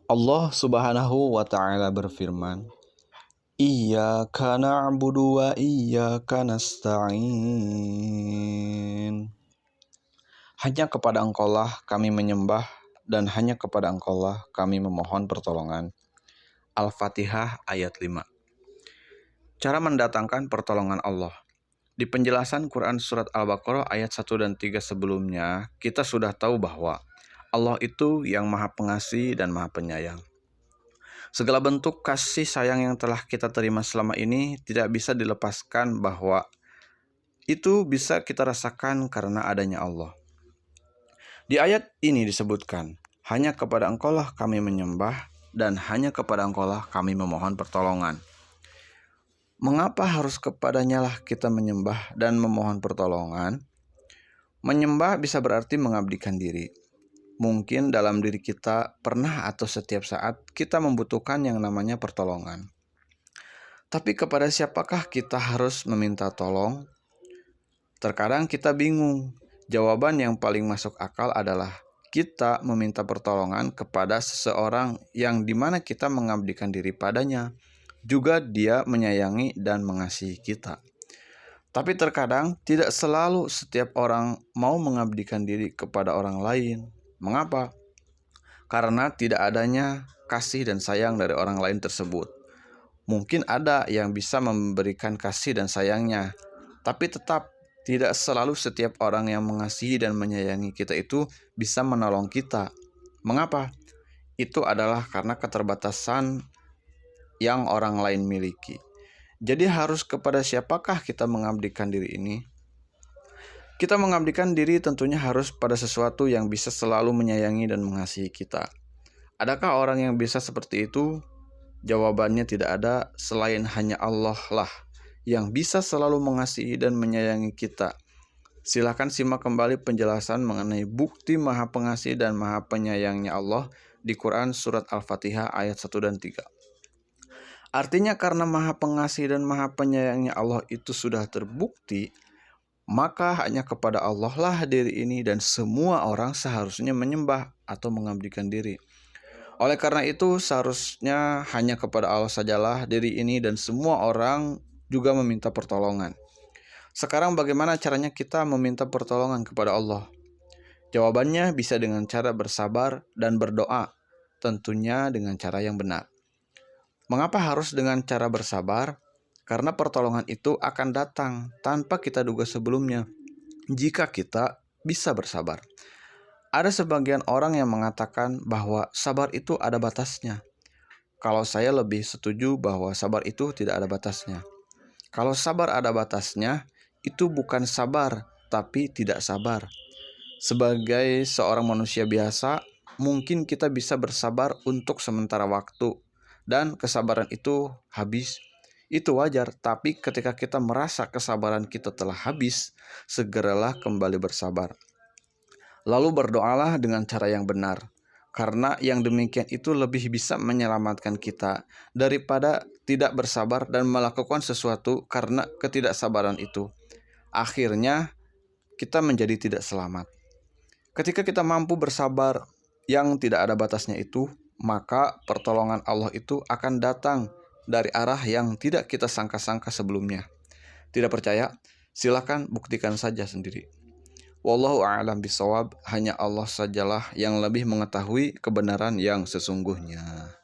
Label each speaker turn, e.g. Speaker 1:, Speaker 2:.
Speaker 1: Allah Subhanahu wa Ta'ala berfirman, Iyyaka na'budu wa iyyaka nasta'in. Hanya kepada Engkaulah kami menyembah dan hanya kepada Engkaulah kami memohon pertolongan. Al-Fatihah ayat 5. Cara mendatangkan pertolongan Allah. Di penjelasan Quran Surat Al-Baqarah ayat 1 dan 3 sebelumnya, kita sudah tahu bahwa Allah itu yang Maha Pengasih dan Maha Penyayang. Segala bentuk kasih sayang yang telah kita terima selama ini tidak bisa dilepaskan bahwa itu bisa kita rasakan karena adanya Allah. Di ayat ini disebutkan, hanya kepada Engkaulah kami menyembah dan hanya kepada Engkaulah kami memohon pertolongan. Mengapa harus kepadanya lah kita menyembah dan memohon pertolongan? Menyembah bisa berarti mengabdikan diri. Mungkin dalam diri kita pernah atau setiap saat kita membutuhkan yang namanya pertolongan. Tapi kepada siapakah kita harus meminta tolong? Terkadang kita bingung. Jawaban yang paling masuk akal adalah kita meminta pertolongan kepada seseorang yang dimana kita mengabdikan diri padanya. Juga dia menyayangi dan mengasihi kita. Tapi terkadang tidak selalu setiap orang mau mengabdikan diri kepada orang lain. Mengapa? Karena tidak adanya kasih dan sayang dari orang lain tersebut. Mungkin ada yang bisa memberikan kasih dan sayangnya, tapi tetap tidak selalu setiap orang yang mengasihi dan menyayangi kita itu bisa menolong kita. Mengapa? Itu adalah karena keterbatasan yang orang lain miliki. Jadi harus kepada siapakah kita mengabdikan diri ini? Kita mengabdikan diri tentunya harus pada sesuatu yang bisa selalu menyayangi dan mengasihi kita. Adakah orang yang bisa seperti itu? Jawabannya tidak ada selain hanya Allah lah yang bisa selalu mengasihi dan menyayangi kita. Silakan simak kembali penjelasan mengenai bukti Maha Pengasih dan Maha Penyayangnya Allah di Quran Surat Al-Fatihah ayat 1 dan 3. Artinya karena Maha Pengasih dan Maha Penyayangnya Allah itu sudah terbukti, maka hanya kepada Allah lah diri ini dan semua orang seharusnya menyembah atau mengabdikan diri. Oleh karena itu seharusnya hanya kepada Allah sajalah diri ini dan semua orang juga meminta pertolongan. Sekarang bagaimana caranya kita meminta pertolongan kepada Allah? Jawabannya bisa dengan cara bersabar dan berdoa, tentunya dengan cara yang benar. Mengapa harus dengan cara bersabar? Karena pertolongan itu akan datang tanpa kita duga sebelumnya jika kita bisa bersabar. Ada sebagian orang yang mengatakan bahwa sabar itu ada batasnya. Kalau saya lebih setuju bahwa sabar itu tidak ada batasnya. Kalau sabar ada batasnya, itu bukan sabar, tapi tidak sabar. Sebagai seorang manusia biasa, mungkin kita bisa bersabar untuk sementara waktu, dan kesabaran itu habis. Itu wajar, tapi ketika kita merasa kesabaran kita telah habis, segeralah kembali bersabar. Lalu berdoalah dengan cara yang benar, karena yang demikian itu lebih bisa menyelamatkan kita daripada tidak bersabar dan melakukan sesuatu karena ketidaksabaran itu. Akhirnya, kita menjadi tidak selamat. Ketika kita mampu bersabar yang tidak ada batasnya itu, maka pertolongan Allah itu akan datang dari arah yang tidak kita sangka-sangka sebelumnya. Tidak percaya? Silakan buktikan saja sendiri. Wallahu a'lam bishawab, hanya Allah sajalah yang lebih mengetahui kebenaran yang sesungguhnya.